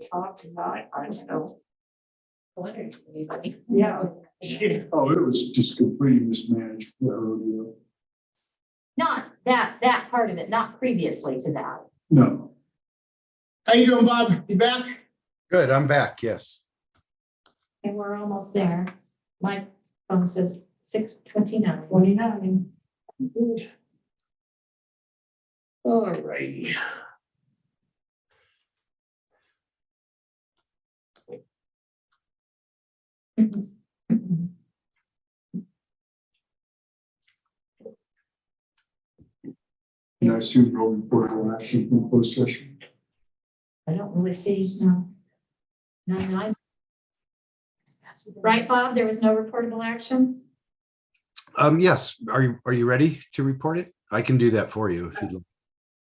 top tonight, I don't know. Wondering if anybody. Yeah. Oh, it was just completely mismanaged earlier. Not that part of it, not previously to that. No, How you doing, Bob? You back? Good, I'm back, yes. And we're almost there. My phone says 6:29. 29. All righty. and I assume no reportable action from closed session. I don't really see, no. No. Right, Bob? There was no reportable action? Yes, are you ready to report it? I can do that for you if you'd like.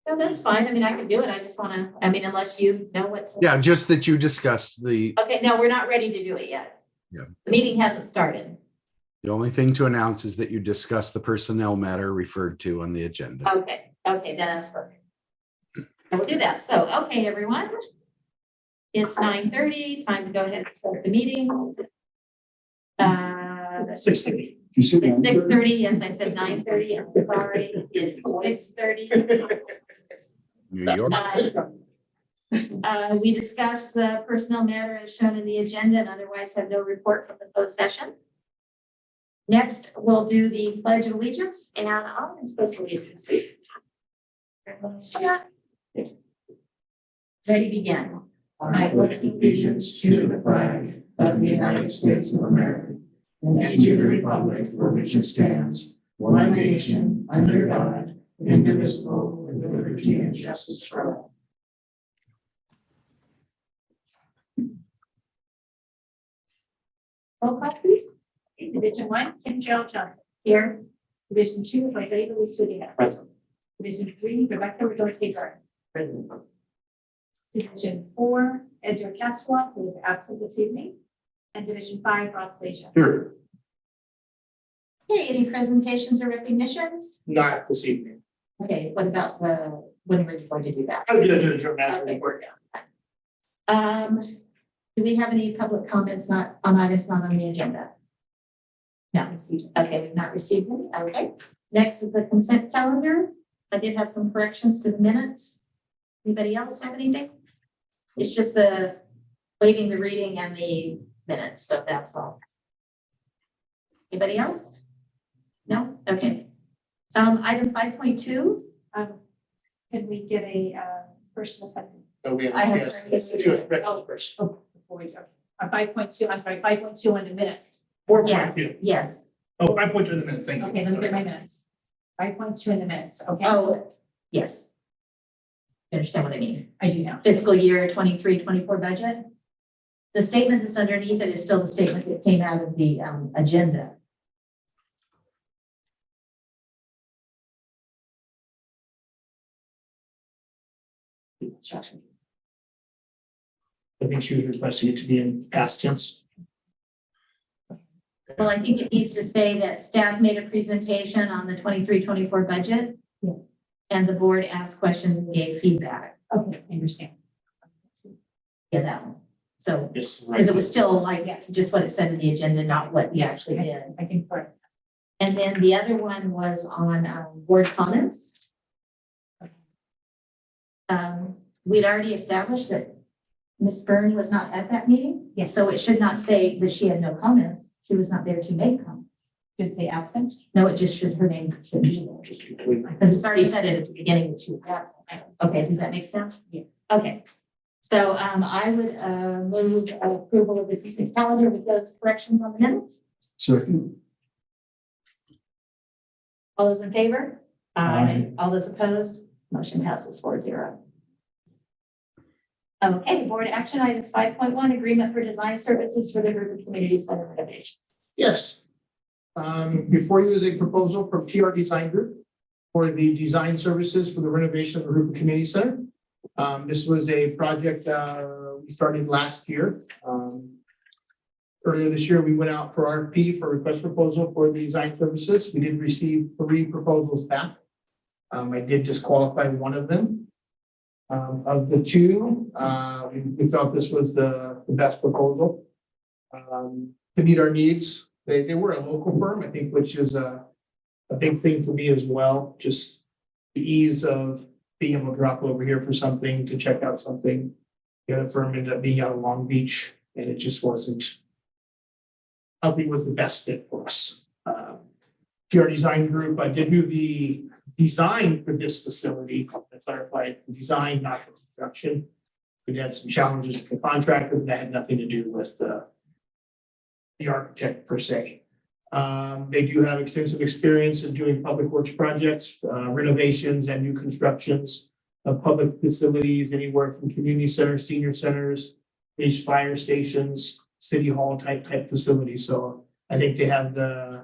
No, that's fine. I mean, I can do it. I just want to, unless you know what. Yeah, just that you discussed the Okay, no, we're not ready to do it yet. Yeah. The meeting hasn't started. only thing to announce is that you discussed the personnel matter referred to on the agenda. Okay, then that's perfect. I will do that. So, okay, everyone. It's 9:30, time to go ahead and start the meeting. 6:30. You said It's 9:30? 6:30, yes, I said 9:30, I'm sorry, it's 6:30. New York. We discussed the personnel matter as shown in the agenda and otherwise have no report from the closed session. Next, we'll do the pledge of allegiance and I'll pledge allegiance. Ready, begin. I pledge allegiance to the flag of the United States of America and to the republic for which it stands, one nation, under God, indivisible, with liberty and justice for all. Roll call, please. Division 1, Kim Gerald Johnson. Here. Division 2, Margarita Lucidia. Present. Division 3, Rebecca Rodriguez Garden. Present. Division 4, Edgar Castro, who is absent this evening. And Division 5, Ross Leisha. Here. Okay, any presentations or recognitions? Not this evening. Okay, what about when are you going to do that? I'm gonna do a dramatic Okay. report. Do we have any public comments not on items not on the agenda? Not received. Okay, we've not received any. Okay. Next is the consent calendar. I did have some corrections to the minutes. Anybody else have anything? It's just the waiving the reading and the minutes, so that's all. Anybody else? No? Okay. Item 5.2. Can we get a first and a second? So we have. I have- Yes, do it. Right, first. Before we go. 5.2, I'm sorry, 5.2 in the minutes. 4.2. Yes. Oh, 5.2 in the minutes, thank you. Okay, let me get my minutes. 5.2 in the minutes, okay? Oh, yes. You understand what I mean? I do now. Fiscal year 23-24 budget. The statement that's underneath it is still the statement that came out of the agenda. I think she was requesting it to be in past tense. Well, I think it needs to say that staff made a presentation on the 23-24 budget. Yeah. And the board asked questions and gave feedback. Okay, I understand. Yeah, that one. So, Yes. because it was still like just what it said in the agenda, not what we actually did. I think correct. And then the other one was on board comments. We'd already established that Ms. Byrne was not at that meeting. Yes. So it should not say that she had no comments. She was not there to make comments. Should it say absent? No, it just should, her name should be there. Just complete. Because it's already said it at the beginning that she was absent. Okay, does that make sense? Yeah. Okay. So I would move approval of the consent calendar with those corrections on the minutes. Second, All those in favor? Aye. All those opposed? Motion passes 4-0. Okay, board action items 5.1, agreement for design services for the River Community Center renovations. Yes. Before you is a proposal from PR Design Group for the design services for the renovation of the Hooper Community Center. This was a project we started last year. Earlier this year, we went out for RFP for request proposal for the design services. We did receive 3 proposals back. I did disqualify one of them. Of the two, we felt this was the best proposal to meet our needs. They were a local firm, I think, which is a big thing for me as well. Just the ease of being able to drop over here for something, to check out something. The other firm ended up being out of Long Beach, and it just wasn't, I don't think it was the best fit for us. PR Design Group, I did do the design for this facility, to clarify, design, not the construction. We had some challenges with the contractor that had nothing to do with the architect per se. They do have extensive experience in doing public works projects, renovations and new constructions of public facilities, anywhere from community centers, senior centers, police fire stations, city hall type facilities. So I think they have the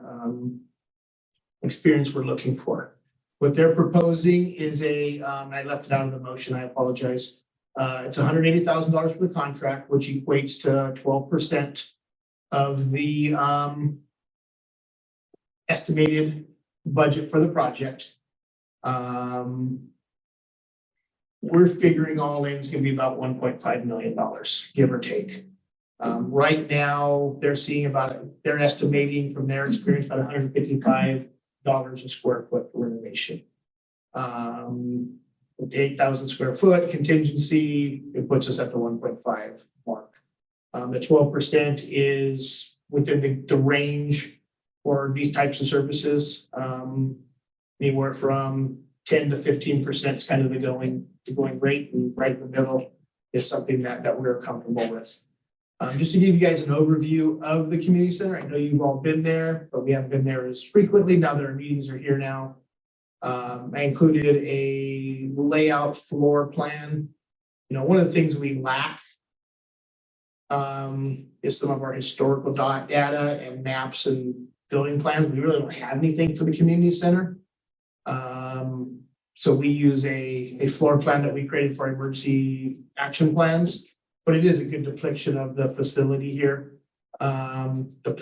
experience we're looking for. What they're proposing is I left it out of the motion, I apologize. It's $180,000 for the contract, which equates to 12% of the estimated budget for the project. We're figuring all in is gonna be about $1.5 million, give or take. Right now, they're estimating from their experience about $155 a square foot for renovation. With 8,000 square foot contingency, it puts us at the 1.5 mark. The 12% is within the range for these types of services. Anywhere from 10 to 15% is kind of the going rate, and right in the middle is something that we're comfortable with. Just to give you guys an overview of the community center, I know you've all been there, but we haven't been there as frequently now that our meetings are here now. I included a layout floor plan. You know, one of the things we lack is some of our historical data and maps and building plans. We really don't have anything for the community center. So we use a floor plan that we created for our emergency action plans, but it is a good depiction of the facility here. The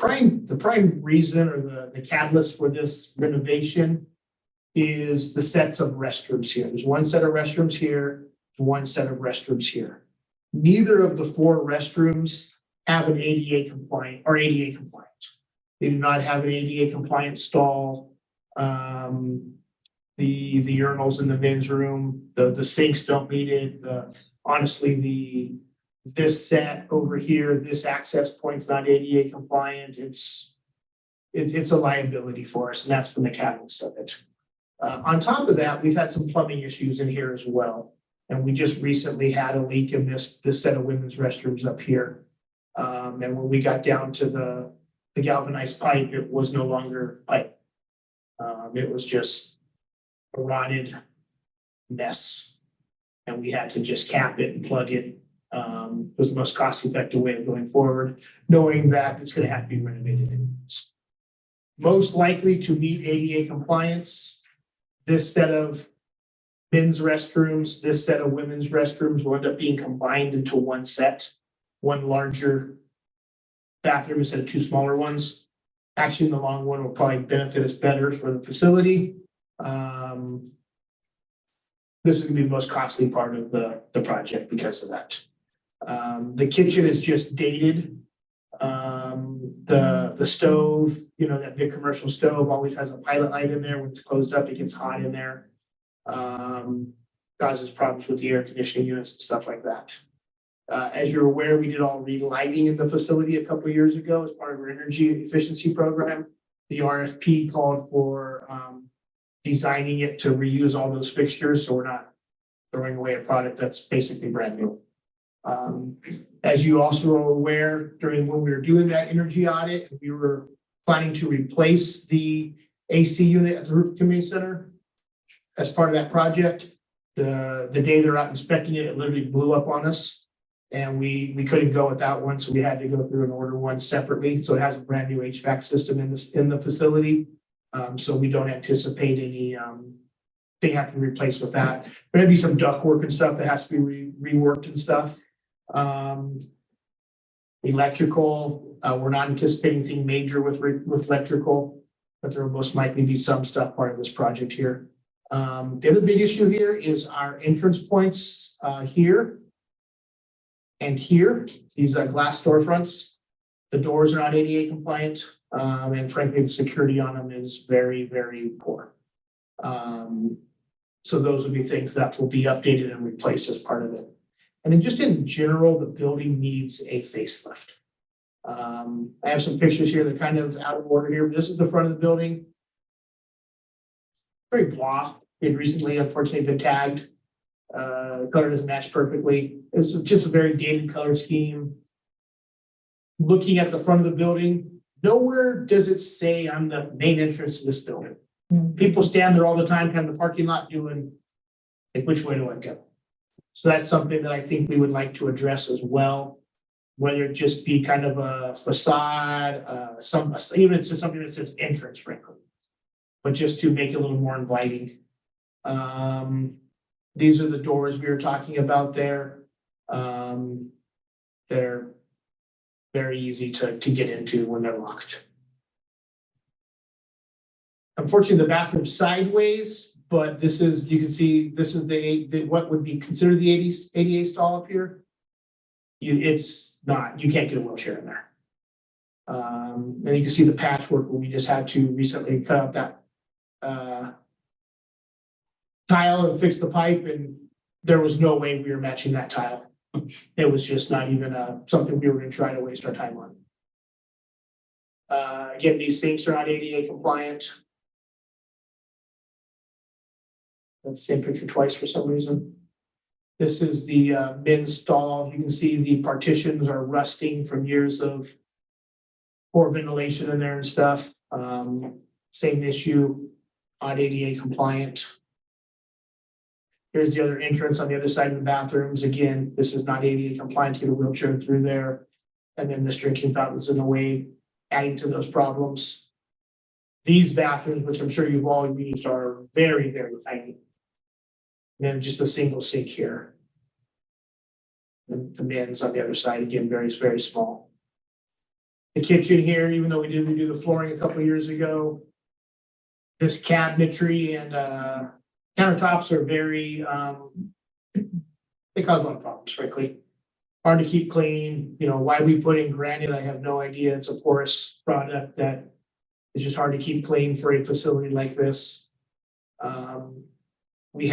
prime reason, or the catalyst for this renovation, is the sets of restrooms here. There's one set of restrooms here, one set of restrooms here. Neither of the 4 restrooms have an ADA compliant or ADA compliant. They do not have an ADA compliant stall. The urinals in the men's room, the sinks don't meet it. Honestly, this set over here, this access point's not ADA compliant. It's a liability for us, and that's been the catalyst of it. On top of that, we've had some plumbing issues in here as well. And we just recently had a leak in this set of women's restrooms up here. And when we got down to the galvanized pipe, it was no longer pipe. It was just a rotted mess. And we had to just cap it and plug it. It was the most cost-effective way of going forward, knowing that it's going to have to be renovated anyways. Most likely to meet ADA compliance, this set of men's restrooms, this set of women's restrooms will end up being combined into one set, one larger bathroom instead of 2 smaller ones. Actually, the long one will probably benefit us better for the facility. This is going to be the most costly part of the project because of that. The kitchen is just dated. The stove, you know, that big commercial stove always has a pilot light in there. When it's closed up, it gets hot in there. Causes problems with the air conditioning units and stuff like that. As you're aware, we did all relighting in the facility a couple of years ago as part of our energy efficiency program. The RFP called for designing it to reuse all those fixtures, so we're not throwing away a product that's basically brand new. As you also are aware, when we were doing that energy audit, we were planning to replace the AC unit at the Roof Community Center as part of that project. The day they're out inspecting it, it literally blew up on us, and we couldn't go without one, so we had to go through and order one separately. So it has a brand new HVAC system in the facility. So we don't anticipate any thing having to replace with that. There may be some duct work and stuff that has to be reworked and stuff. Electrical, we're not anticipating anything major with electrical, but there will most likely be some stuff part of this project here. The other big issue here is our entrance points, here and here, these are glass storefronts. The doors are not ADA compliant, and frankly, the security on them is very, very poor. So those would be things that will be updated and replaced as part of it. And then just in general, the building needs a facelift. I have some pictures here that are kind of out of order here, but this is the front of the building. Very blah. It recently, unfortunately, been tagged. The color doesn't match perfectly. It's just a very dated color scheme. Looking at the front of the building, nowhere does it say on the main entrance to this building. People stand there all the time, kind of the parking lot doing, like, which way do I go? So that's something that I think we would like to address as well. Whether it just be kind of a facade, even if it's just something that says entrance, frankly. But just to make it a little more inviting. These are the doors we were talking about there. They're very easy to get into when they're locked. Unfortunately, the bathroom sideways, but this is, you can see, this is the what would be considered the ADA stall up here. It's not, you can't get a wheelchair in there. And you can see the patchwork where we just had to recently cut out that tile and fix the pipe, and there was no way we were matching that tile. It was just not even something we were going to try to waste our time on. Again, these sinks are not ADA compliant. That's the same picture twice for some reason. This is the men's stall. You can see the partitions are rusting from years of poor ventilation in there and stuff. Same issue, not ADA compliant. Here's the other entrance on the other side of the bathrooms. Again, this is not ADA compliant to get a wheelchair through there. And then this drinking fountain's in the way, adding to those problems. These bathrooms, which I'm sure you've all used, are very, very tiny. And then just a single sink here. And the men's on the other side, again, very, very small. The kitchen here, even though we did redo the flooring a couple of years ago, this cabinetry and countertops are very, they cause a lot of problems, frankly. Hard to keep clean. You know, why we put in granite, I have no idea. It's a porous product that is just hard to keep clean for a facility like this. We've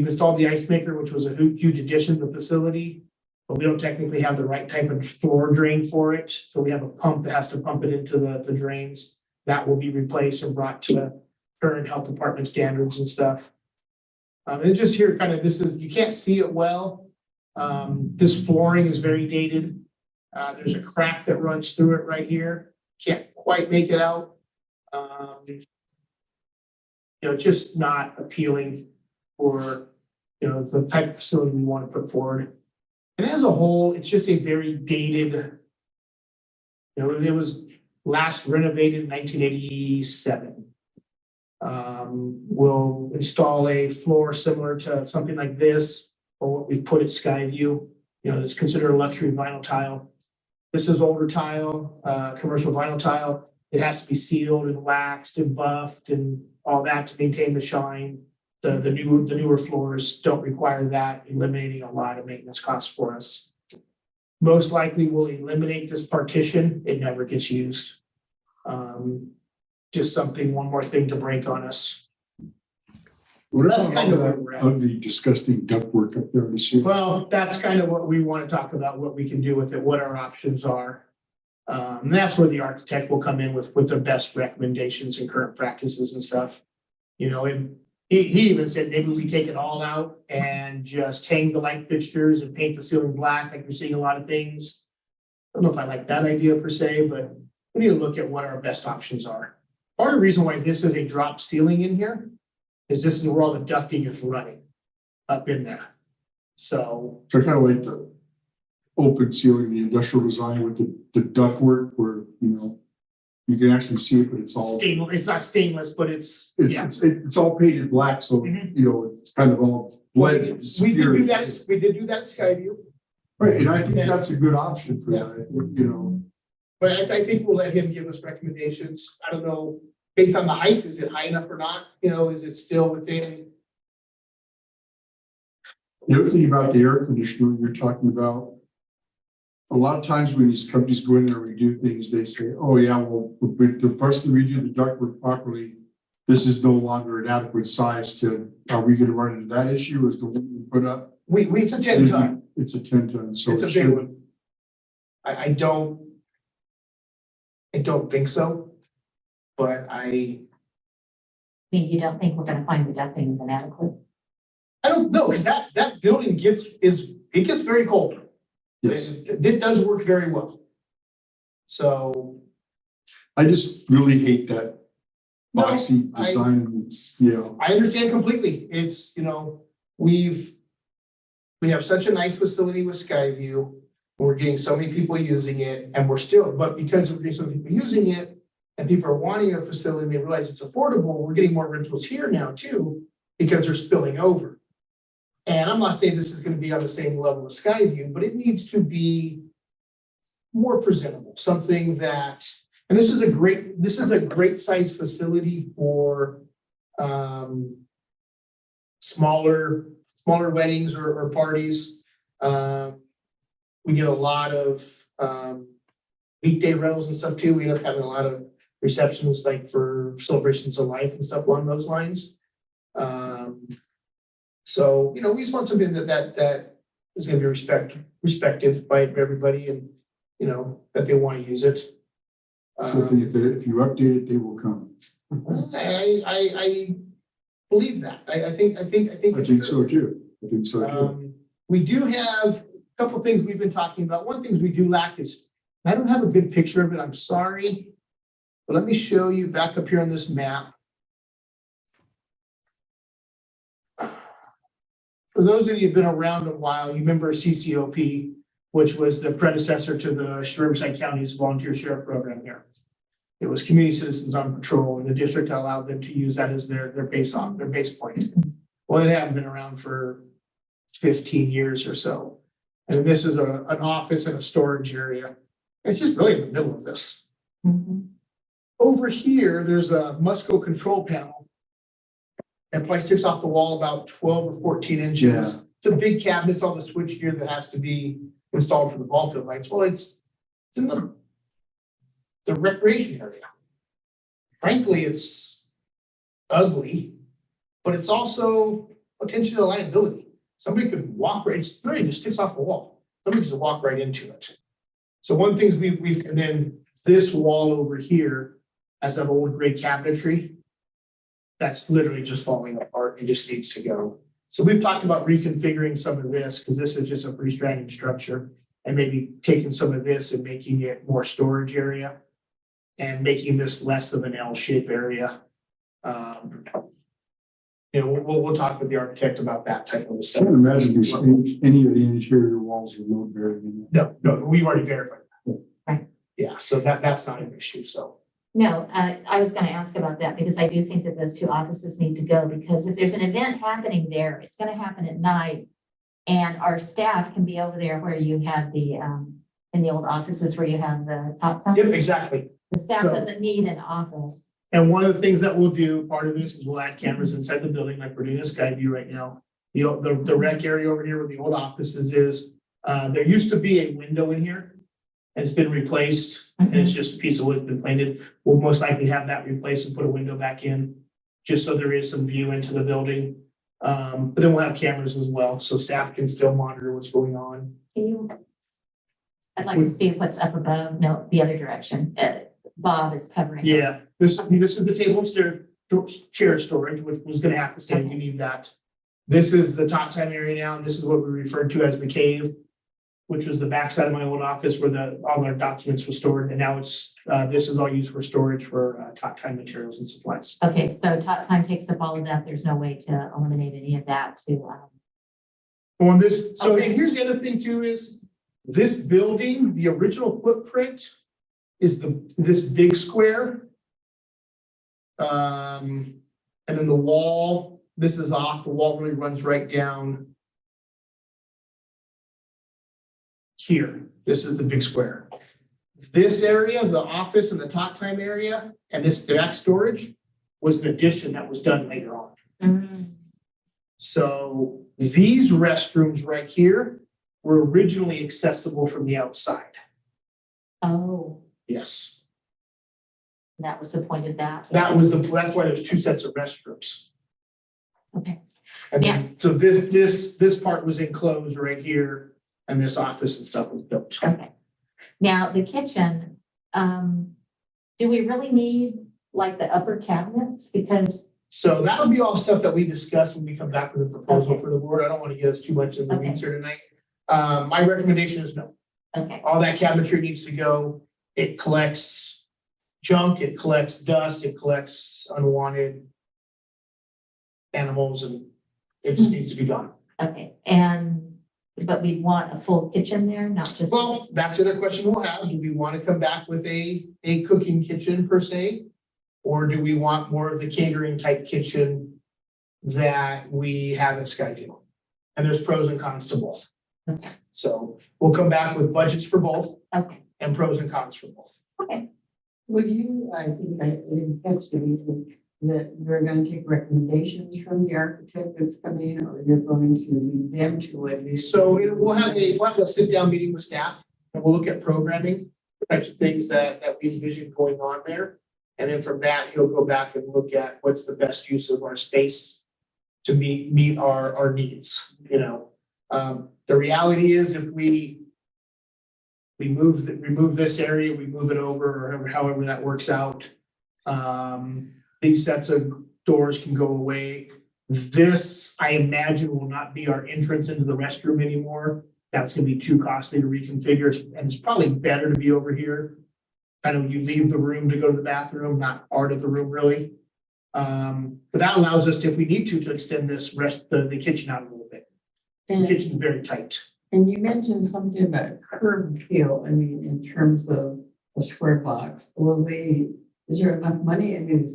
installed the ice maker, which was a huge addition to the facility, but we don't technically have the right type of floor drain for it. So we have a pump that has to pump it into the drains. That will be replaced and brought to current health department standards and stuff. And just here, kind of, this is, you can't see it well. This flooring is very dated. There's a crack that runs through it right here. Can't quite make it out. You know, just not appealing for, you know, the type of facility we want to put forward. And as a whole, it's just a very dated, you know, it was last renovated in 1987. We'll install a floor similar to something like this, or what we put at Skyview. You know, it's considered a luxury vinyl tile. This is older tile, commercial vinyl tile. It has to be sealed and waxed and buffed and all that to maintain the shine. The newer floors don't require that, eliminating a lot of maintenance costs for us. Most likely we'll eliminate this partition. It never gets used. Just something, one more thing to break on us. What That's about kind of all where that we're at. ugly, disgusting ductwork up there this year? Well, that's kind of what we want to talk about, what we can do with it, what our options are. And that's where the architect will come in with the best recommendations and current practices and stuff. You know, and he even said maybe we take it all out and just hang the light fixtures and paint the ceiling black, like you're seeing a lot of things. I don't know if I like that idea per se, but we need to look at what our best options are. Part of the reason why this is a drop ceiling in here is this is where all the ducting is running up in there. So So kind of like the open ceiling, the industrial design with the ductwork where, you know, you can actually see it, but it's all, stainless, it's not stainless, but it's, yeah. it's all painted black. So, Mhm. you know, it's kind of all blended. We did do that, we did do that at Skyview, Right, and I think that's a good option for that, you know. but I think we'll let him give us recommendations. I don't know, based on the height, is it high enough or not? You know, is it still within The other thing about the air conditioner, you're talking about, a lot of times when these companies go in there and redo things, they say, oh yeah, well, the first to redo the ductwork properly, this is no longer an adequate size to, are we gonna run into that issue? Is the one we put up? It's a 10-ton. It's a 10-ton, so It's a it big should, one. I don't think so. But I mean, you don't think we're gonna find the ducting is inadequate? I don't know, because that building gets very cold. yes. It does work very well. So, I just really hate that No, boxy design. It's, you know, I understand completely. It's, we have such a nice facility with Skyview. We're getting so many people using it and but because we're getting so many people using it and people are wanting a facility and they realize it's affordable, we're getting more rentals here now too, because they're spilling over. And I'm not saying this is going to be on the same level as Skyview, but it needs to be more presentable, something that, and this is a great size facility for smaller weddings or parties. We get a lot of weekday rentals and stuff too. We end up having a lot of receptions like for celebrations of life and stuff along those lines. So, we just want something that is going to be respected by everybody and, that they want to use it. something if you update it, they will come. I believe that. I think I it's think true. so too. I think so too. We do have a couple of things we've been talking about. One thing we do lack is, I don't have a good picture of it, I'm sorry. But let me show you back up here on this map. For those of you who've been around a while, you remember CCOP, which was the predecessor to the Riverside County's volunteer sheriff program here. It was community citizens on patrol, and the district allowed them to use that as their base point. Well, they haven't been around for 15 years or so. And this is an office and a storage area. It's just really in the middle of this. Over here, there's a Musco control panel. That probably sticks off the wall about 12 or 14 inches. Yeah. It's a big cabinet. It's all the switch gear that has to be installed for the ball field lights. Well, it's in the recreation area. Frankly, it's ugly, but it's also potentially a liability. Somebody could walk right, it's really just sticks off the wall. Somebody could walk right into it. So one thing we've, and then this wall over here has that old gray cabinetry. That's literally just falling apart. It just needs to go. So we've talked about reconfiguring some of this because this is just a freestanding structure and maybe taking some of this and making it more storage area and making this less of an L-shaped area. We'll talk with the architect about that type of a I stuff. can't imagine there's any of the interior walls are remote bearing. No, we've already verified that. Right. Yeah, so that's not an issue, so. No, I was gonna ask about that because I do think that those two offices need to go because if there's an event happening there, it's gonna happen at night. And our staff can be over there where you have the, in the old offices where you have the top. Yep, exactly. The staff So- doesn't need an office. And one of the things that we'll do, part of this is we'll add cameras inside the building like we're doing a Skyview right now. The rec area over here where the old offices is, there used to be a window in here. And it's been replaced and it's just a piece of wood that's been painted. We'll most likely have that replaced and put a window back in. Just so there is some view into the building. But then we'll have cameras as well, so staff can still monitor what's going on. Can you? I'd like to see what's up above. No, the other direction. Bob is covering. Yeah, this is the table chair storage, which was gonna have to stay. You need that. This is the top time area now, and this is what we referred to as the cave, which was the backside of my old office where all our documents were stored. And now it's, this is all used for storage for top time materials and supplies. Okay, so top time takes up all of that. There's no way to eliminate any of that to, On this, so Okay. and here's the other thing too is this building, the original footprint is this big square. And then the wall, this is off, the wall really runs right down here. This is the big square. This area, the office and the top time area, and this back storage was an addition that was done later on. So These restrooms right here were originally accessible from the outside. Oh, Yes. that was the point of that. That's why there's two sets of restrooms. Okay, And then, so this part was enclosed right here and this office and stuff was built. okay. Now, the kitchen, do we really need like the upper cabinets? Because, So that'll be all stuff that we discuss when we come back with a proposal Okay. for the board. I don't want to get us too much in the Okay. weeds here tonight. My recommendation is no. okay, All that cabinetry needs to go. It collects junk, it collects dust, it collects unwanted animals, and it just needs to be gone. okay. But we want a full kitchen there, not just. Well, that's the other question we'll have. Do we want to come back with a cooking kitchen per se? Or do we want more of the catering type kitchen that we have at Skyview? And there's pros and cons to both. Okay. So we'll come back with budgets for both Okay, and pros and cons for both. okay. Would you, I think I didn't catch the reason that you're going to take recommendations from the architect that's coming, or you're going to lead them to it? So we'll have a sit down meeting with staff and we'll look at programming, the types of things that we envision going on there. And then from that, he'll go back and look at what's the best use of our space to meet our needs, you know. The reality is if we remove this area, we move it over, or however that works out. These sets of doors can go away. This, I imagine, will not be our entrance into the restroom anymore. That's gonna be too costly to reconfigure, and it's probably better to be over here. Kind of you leave the room to go to the bathroom, not part of the room really. But that allows us to, if we need to extend this the kitchen out a little bit. The kitchen's very tight. And you mentioned something about curb appeal, I mean, in terms of a square box, is there enough money? I mean,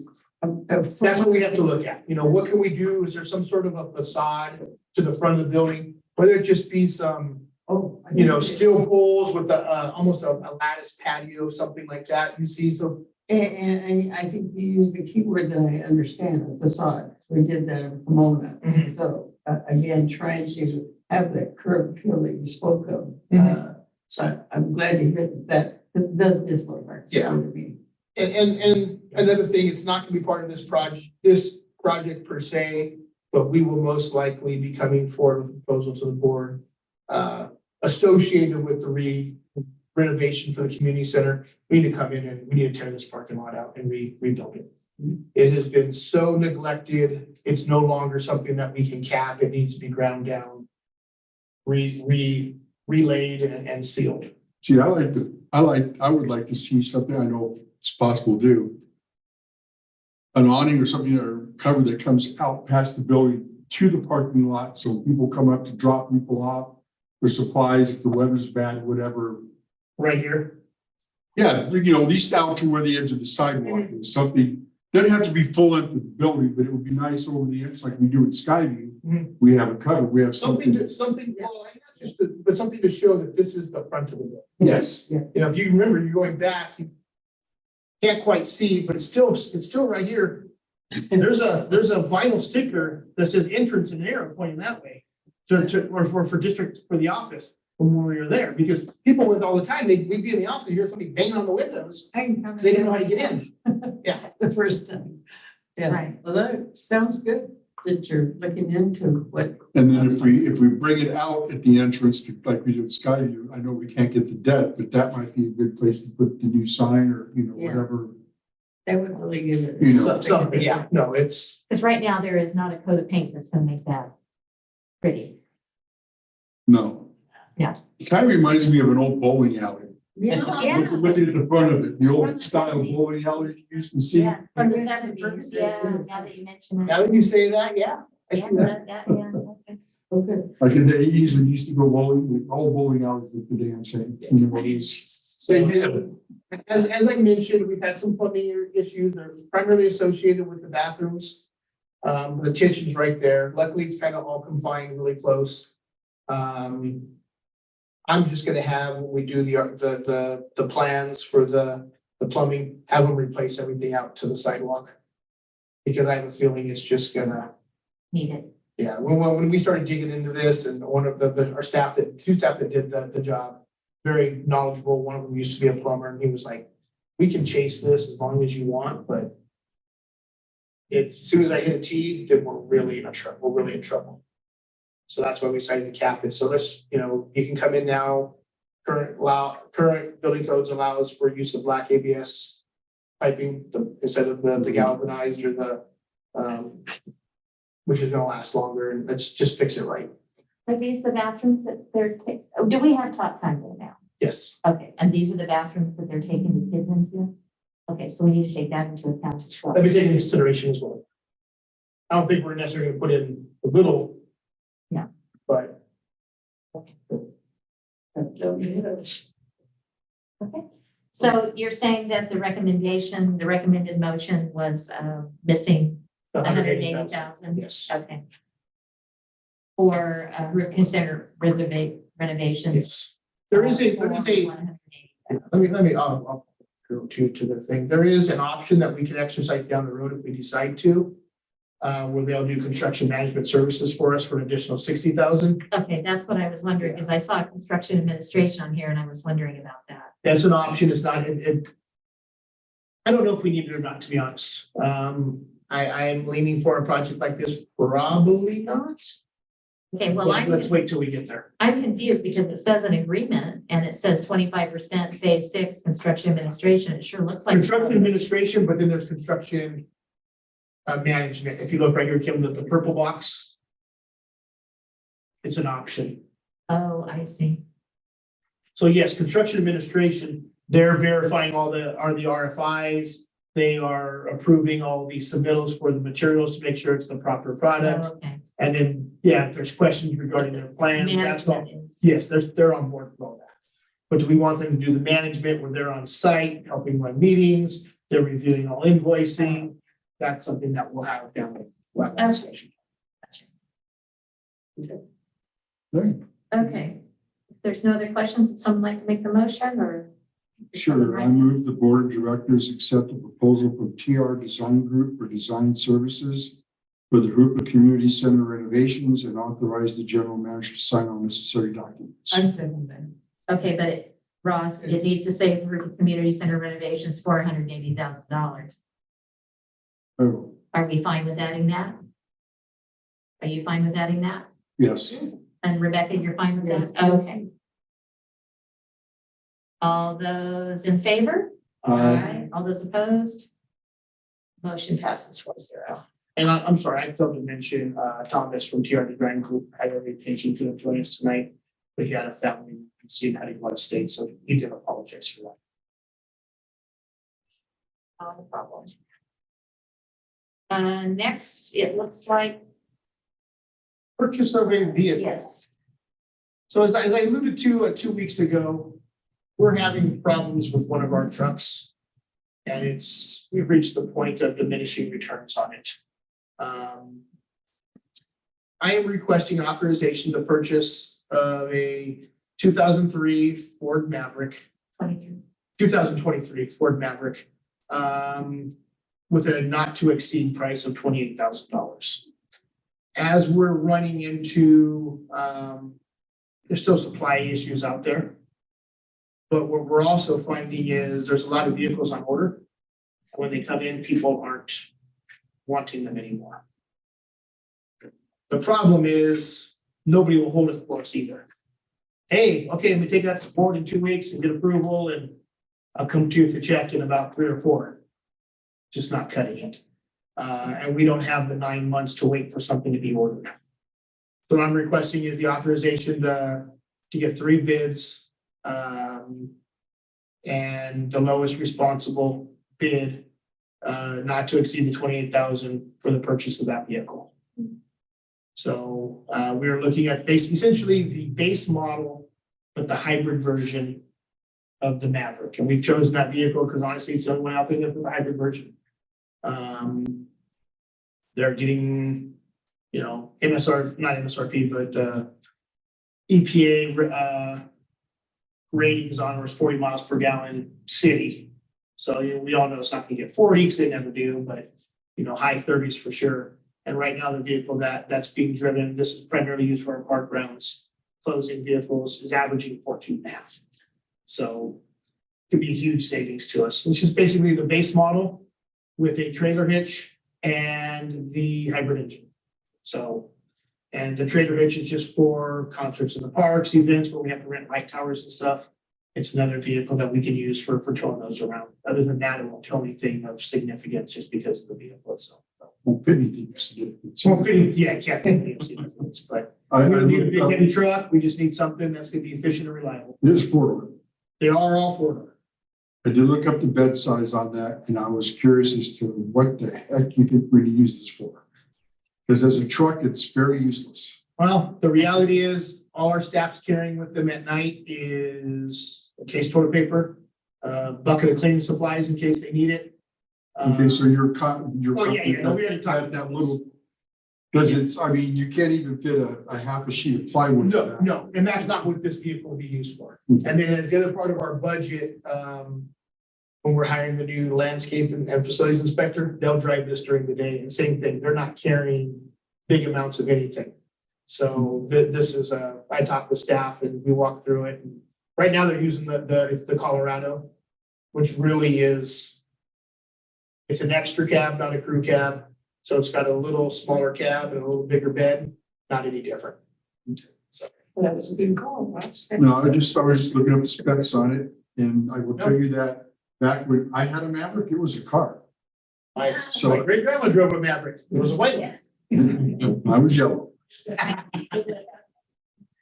That's what we have to look at. You know, what can we do? Is there some sort of a facade to the front of the building? Whether it just be some, steel poles with almost a lattice patio, something like that. You see, so And I think you used the keyword that I understand, a facade. We did that in Pomona. Mhm. So again, trying to have that curb appeal that you spoke of. So I'm glad to hear that it does just look like. Yeah. To me. And another thing, it's not gonna be part of this project per se, but we will most likely be coming forward with a proposal to the board associated with the renovation for the community center. We need to come in and we need to tear this parking lot out and rebuild it. It has been so neglected. It's no longer something that we can cap. It needs to be ground down, relayed and sealed. See, I would like to see something, I know it's possible to do. An awning or something or cover that comes out past the building to the parking lot, so people come up to drop people off for supplies, if the weather's bad, whatever. Right here. Yeah, at least out to where the edge of the sidewalk is, something, doesn't have to be full length of the building, but it would be nice over the edge like we do at Skyview. Mhm. We have a cover, we have Something, something. well, not just, but something to show that this is the front of the building. Yes, You know, if you remember, you're going back, you can't quite see, but it's still right here. And there's a vinyl sticker that says entrance and arrow pointing that way. Or for district, for the office, when we were there, because people went all the time, we'd be in the office, you hear somebody banging on the windows. I can come They didn't know how to get in. Yeah. The first time. Yeah, Right. well, that sounds good that you're looking into what. and then if we bring it out at the entrance to, like we did at Skyview, I know we can't get the deck, but that might be a good place to put the new sign or, Yeah. whatever. That would really give it. You know. Something, yeah, no, it's, Because right now there is not a coat of paint that's gonna make that pretty. No. Yeah. It kind of reminds me of an old bowling alley. Yeah. Yeah. Look at the front of it, the old style bowling alley you used to see. Yeah, from the 70s, yeah, now that you mention it. now that you say that, yeah, I see that. Yeah, okay. Okay. Like in the eighties, when you used to go bowling, all bowling alleys looked the damn same. In the 80s. So, as I mentioned, we've had some plumbing issues, they're primarily associated with the bathrooms. The kitchen's right there, luckily it's kind of all confined really close. I'm just gonna have, when we do the plans for the plumbing, have them replace everything out to the sidewalk. Because I have a feeling it's just gonna, Need it. Yeah, when we started digging into this and one of our staff two staff that did the job, very knowledgeable. One of them used to be a plumber and he was like, we can chase this as long as you want, but as soon as I hit a T, then we're really in trouble. We're really in trouble. So that's why we decided to cap it. So let's, you can come in now. Current building codes allows for use of black ABS piping instead of the galvanized or the, which is gonna last longer, and let's just fix it right. Are these the bathrooms that they're taking? Do we have talk time right now? Yes, Okay, and these are the bathrooms that they're taking the kids into? Okay, so we need to take that into account as well. let me take into consideration as well. I don't think we're necessarily gonna put in a little. Yeah. But Okay, so you're saying that the recommended motion was missing the 180,000? Yes, Okay. For reconsider renovations. yes. There is a, let me, I'll go to the thing. There is an option that we can exercise down the road if we decide to. Where they'll do construction management services for us for an additional 60,000. Okay, that's what I was wondering, because I saw construction administration on here and I was wondering about that. That's an option. It's not, I don't know if we need it or not, to be honest. I am leaning for a project like this, probably not. Okay, well, Let's wait till we get there. I'm confused because it says an agreement and it says 25% phase 6 construction administration. It sure looks like. Construction administration, but then there's construction management. If you look right here, Kim, the purple box, it's an option. Oh, I see. So yes, construction administration, they're verifying all the RFIs. They are approving all the submittals for the materials to make sure it's the proper product. Oh, okay. And then, yeah, if there's questions regarding their plans, that's all. Management is. Yes, they're on board with all that. But do we want them to do the management where they're on site, helping run meetings, they're reviewing all invoicing? That's something that we'll have down the administration. Okay. If there's no other questions, would someone like to make the motion or? Sure, I move the board of directors accept the proposal from TR Design Group for design services for the Hoopa Community Center renovations and authorize the general manager to sign all necessary documents. Okay, but Ross, it needs to say Hoopa Community Center renovations, $480,000. Oh, Are we fine with adding that? Are you fine with adding that? yes. And Rebecca, you're fine with that? Okay. All those in favor? Aye. All those opposed? Motion passes 4-0. And I'm sorry, I failed to mention, Thomas from TR Design Group had a vacation to join us tonight, but he had a family emergency and had to go out of state, so he did apologize for that. No problem. Next, it looks like, Purchase of a vehicle. yes. So as I alluded to 2 weeks ago, we're having problems with one of our trucks. And we've reached the point of diminishing returns on it. I am requesting authorization to purchase a 2003 Ford Maverick, 2023 Ford Maverick, with a not to exceed price of $28,000. As we're running into, there's still supply issues out there. But what we're also finding is there's a lot of vehicles on order. When they come in, people aren't wanting them anymore. The problem is nobody will hold it for us either. Hey, okay, let me take that to the board in 2 weeks and get approval, and I'll come to you with a check in about 3 or 4. Just not cutting it. And we don't have the 9 months to wait for something to be ordered. So what I'm requesting is the authorization to get 3 bids. And the lowest responsible bid, not to exceed the 28,000 for the purchase of that vehicle. So we're looking at essentially the base model, but the hybrid version of the Maverick. And we've chosen that vehicle because honestly, it's the only one out there for the hybrid version. They're getting, not MSRP, but EPA ratings on was 40 miles per gallon city. So we all know it's not going to get 40 because they never do, but high 30s for sure. And right now, the vehicle that's being driven, this is primarily used for our park grounds, closing vehicles is averaging 14.5. So it could be a huge savings to us, which is basically the base model with a trailer hitch and the hybrid engine. So, and the trailer hitch is just for concerts in the parks, events where we have to rent light towers and stuff. It's another vehicle that we can use for towing those around. Other than that, it won't tow anything of significance just because of the vehicle itself. Won't fit anything significant. So, yeah, it can't be anything of significance, but I we don't need a big looked up- heavy truck. We just need something that's gonna be efficient and reliable. It is four-door. They are all four-door. I did look up the bed size on that, and I was curious as to what the heck you think we're gonna use this for. Because as a truck, it's very useless. Well, the reality is, all our staff's carrying with them at night is a case toilet paper, a bucket of cleaning supplies in case they need it. Okay, so you're Oh, yeah, no, we already talked that about little, because it's, I mean, you can't even fit a half a sheet of plywood. in No, that. no, and that's not what this vehicle will be used for. Okay. And then as the other part of our budget, when we're hiring the new landscape and facilities inspector, they'll drive this during the day, and same thing, they're not carrying big amounts of anything. So this is, I talked with staff and we walked through it, and right now they're using it's the Colorado, which really is, it's an extra cab, not a crew cab, so it's got a little smaller cab and a little bigger bed, not any different. So. That was a good call, Ross. No, I was just looking up the specs on it, and I will tell you that back when I had a Maverick, it was a car. My So great grandma drove a Maverick, it was a white one. I was yellow.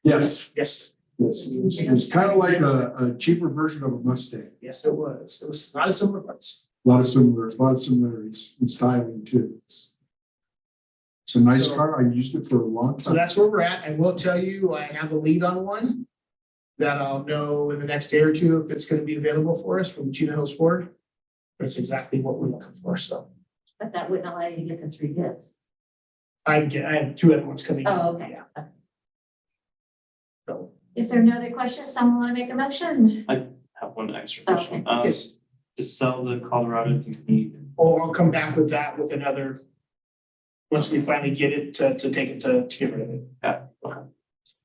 Yes, Yes, yes. It was kind of like a cheaper version of a Mustang. yes, it was not a similar price. A lot of similarities in styling too. It's a nice So- car. I used it for a long So time. that's where we're at. I will tell you, I have a lead on one that I'll know in the next day or two if it's gonna be available for us from Chino Hills Ford. That's exactly what we're looking for, so But that wouldn't allow you to get the 3 bids. I have 2 other ones coming. in. Oh, okay. Yeah. So, If there are no other questions, someone want to make a motion? Have one extra question. Okay. yes, To sell the Colorado, do you need, or I'll come back with that with another, once we finally get it to take it to get rid of it. yeah, okay.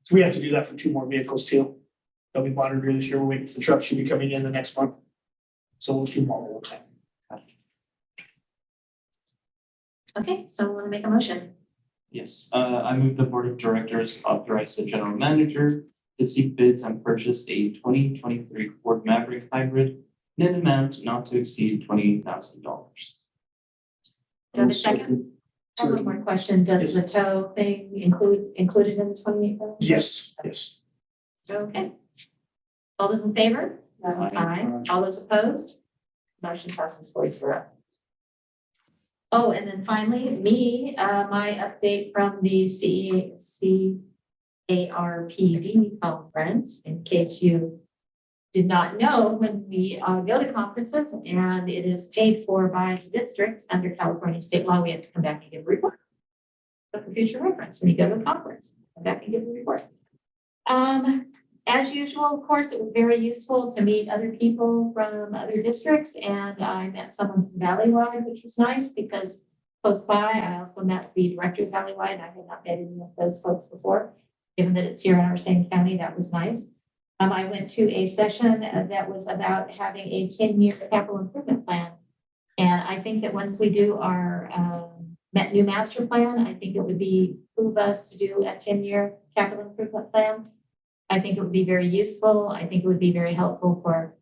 So we have to do that for 2 more vehicles too. They'll be bought here this year. We're waiting for the truck should be coming in the next month. So we'll do them all at one time. Okay, someone want to make a motion? Yes, I move the board of directors authorize the general manager to seek bids and purchase a 2023 Ford Maverick hybrid in an amount not to exceed $28,000. Do you have a second? I have one more question. Does the tow thing included in the 28,000? Yes, yes. Okay. All those in favor? Aye. All those opposed? Motion passes 4-0. Oh, and then finally, my update from the CARPD conference, in case you did not know, when we go to conferences and it is paid for by the district under California state law, we have to come back and give a report. But for future reference, when you go to a conference, come back and give a report. As usual, of course, it was very useful to meet other people from other districts, and I met someone from Valleywide, which was nice because close by, I also met the director of Valleywide, and I had not met any of those folks before. Given that it's here in our same county, that was nice. I went to a session that was about having a 10-year capital improvement plan. And I think that once we do our new master plan, I think it would behoove us to do a 10-year capital improvement plan. I think it would be very useful. I think it would be very helpful for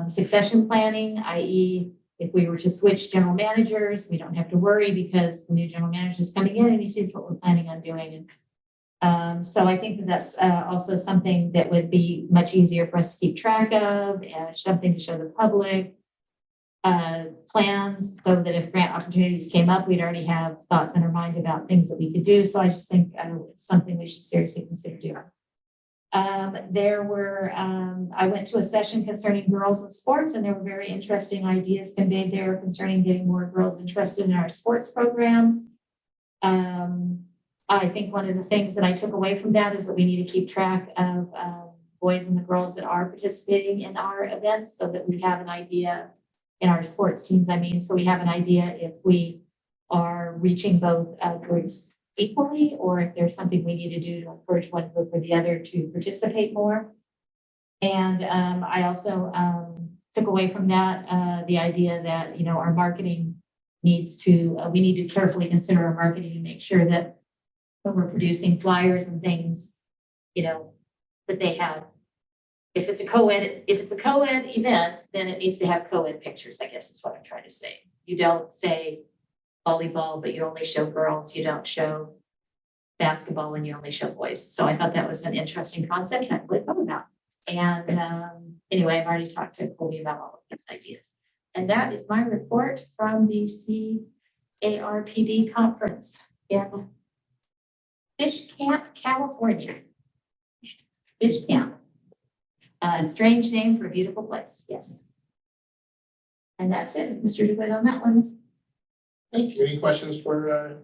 succession planning, i.e. if we were to switch general managers, we don't have to worry because the new general manager is coming in and he sees what we're planning on doing. And so I think that that's also something that would be much easier for us to keep track of and something to show the public. Plans so that if grant opportunities came up, we'd already have thoughts in our mind about things that we could do. So I just think it's something we should seriously consider doing. I went to a session concerning girls in sports, and there were very interesting ideas conveyed there concerning getting more girls interested in our sports programs. I think one of the things that I took away from that is that we need to keep track of boys and the girls that are participating in our events so that we have an idea in our sports teams. So we have an idea if we are reaching both groups equally, or if there's something we need to do to encourage one group or the other to participate more. And I also took away from that the idea that, you know, our marketing needs to, we need to carefully consider our marketing and make sure that when we're producing flyers and things, you know, that they have, if it's a co-ed event, then it needs to have co-ed pictures, I guess is what I'm trying to say. You don't say volleyball, but you only show girls, you don't show basketball and you only show boys. So I thought that was an interesting concept and I really thought about it. And anyway, I've already talked to Colby about all of these ideas. And that is my report from the CARPD conference in Fish Camp, California. Fish Camp. A strange name for a beautiful place, yes. And that's it, Mr. DeWitt on that one. Thank you. Any questions for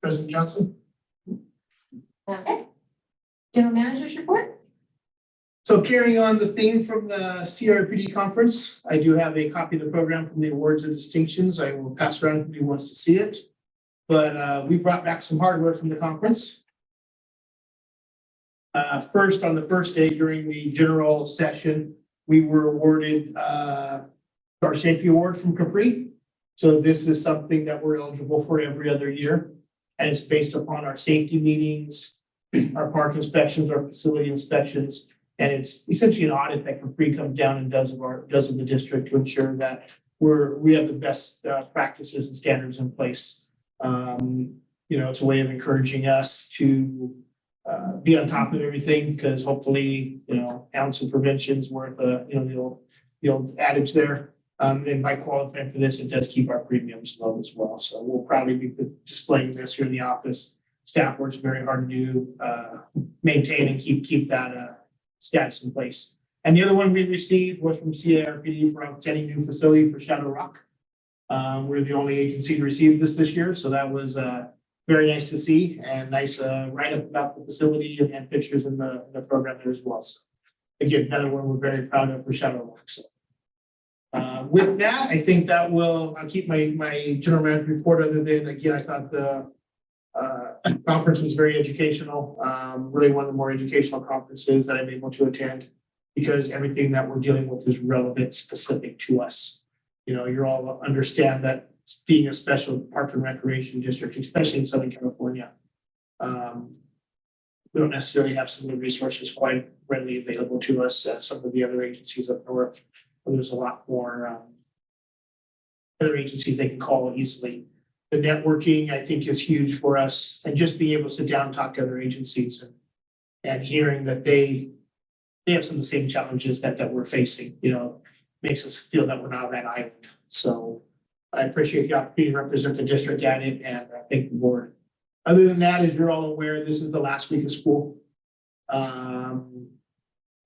President Johnson? Okay. General Manager's report? So carrying on the theme from the CRPD conference, I do have a copy of the program from the awards and distinctions. I will pass around if anyone wants to see it. But we brought back some hardware from the conference. First, on the first day during the general session, we were awarded our safety award from Capri. So this is something that we're eligible for every other year. And it's based upon our safety meetings, our park inspections, our facility inspections. And it's essentially an audit that Capri comes down and does of the district to ensure that we have the best practices and standards in place. You know, it's a way of encouraging us to be on top of everything, because hopefully, you know, ounce of prevention is worth the old adage there. And by qualifying for this, it does keep our premiums low as well. So we'll probably be displaying this here in the office. Staff works very hard to maintain and keep that status in place. And the other one we received was from CARPD for outstanding new facility for Shadow Rock. We're the only agency to receive this year, so that was very nice to see, and nice write-up about the facility and pictures in the program there as well. So again, another one we're very proud of for Shadow Rock. So with that, I think that I'll keep my general manager report, other than, again, I thought the conference was very educational, really one of the more educational conferences that I'm able to attend, because everything that we're dealing with is relevant, specific to us. You know, you all understand that being a special park and recreation district, especially in Southern California, we don't necessarily have some of the resources quite readily available to us as some of the other agencies up north. There's a lot more other agencies they can call easily. The networking, I think, is huge for us, and just being able to sit down and talk to other agencies and hearing that they have some of the same challenges that we're facing, you know, makes us feel that we're not on that island. So I appreciate the opportunity to represent the district at it, and I thank the board. Other than that, as you're all aware, this is the last week of school.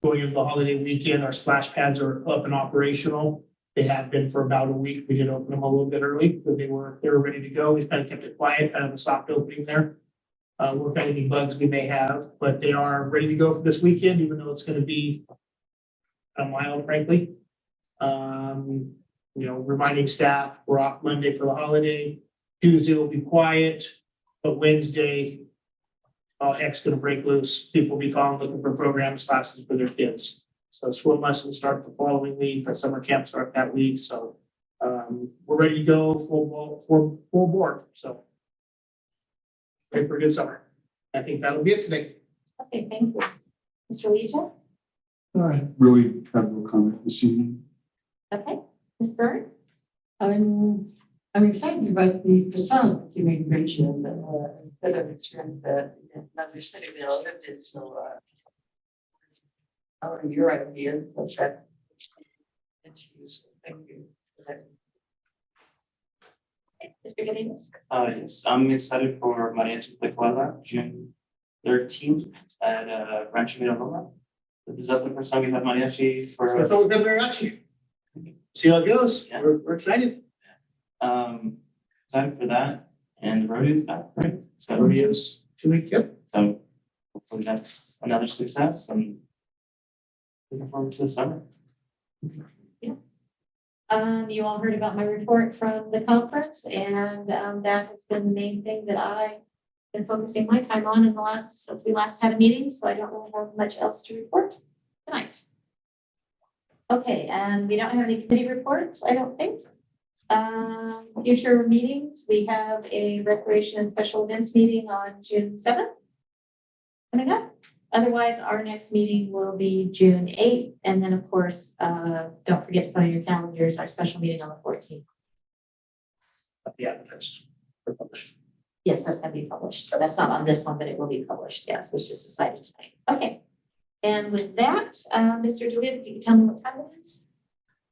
Going into the holiday weekend, our splash pads are up and operational. They have been for about a week. We did open them a little bit early, but they were ready to go. We kind of kept it quiet, kind of a soft opening there. Work out any bugs we may have, but they are ready to go for this weekend, even though it's going to be mild, frankly. You know, reminding staff we're off Monday for the holiday. Tuesday will be quiet, but Wednesday, all heck's going to break loose. People will be calling, looking for programs, classes for their kids. So swim lessons start the following week, our summer camp start that week. So we're ready to go full board. So ready for a good summer. I think that'll be it today. Okay, thank you. Mr. Leach? I really have no comment this evening. Okay, Ms. Byrd? I'm excited about the facade you made mention of that I've experienced that in another city that I lived in, so I want your idea of that. It's useful. Thank you for that. Mr. Giddings? Yes, I'm excited for Mariachi Tequila, June 13th at Rancho Miraloma. This is the first time we have mariachi I for. thought we've been very lucky. See how it goes. Yeah. We're excited. Excited for that, and the rodeo's back, right? So, Rodeos 2 weeks. Yep. so hopefully that's another success, and looking forward to the summer. You all heard about my report from the conference, and that has been the main thing that I've been focusing my time on since we last had a meeting, so I don't really have much else to report tonight. Okay, and we don't have any committee reports, I don't think. Future meetings, we have a recreation and special events meeting on June 7th. Coming up. Otherwise, our next meeting will be June 8th, and then, of course, don't forget to put on your calendars our special meeting on the 14th. Yeah, that's published. Yes, that's gonna be published. So that's not on this one, but it will be published. Yes, was just decided tonight. Okay. And with that, Mr. DeWitt, if you can tell me what time it is?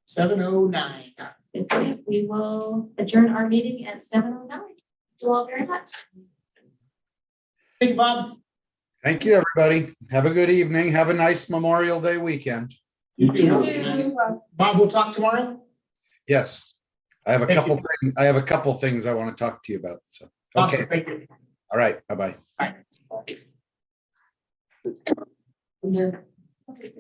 7:09. Okay, we will adjourn our meeting at 7:09. Thank you all very much. Thank you, Bob. Thank you, everybody. Have a good evening. Have a nice Memorial Day weekend. Bob, we'll talk tomorrow. Yes. I have a Thank couple things, I have a couple things I want to talk to you about. So, Awesome, okay. thank you. All right. Bye-bye. Bye. Yeah.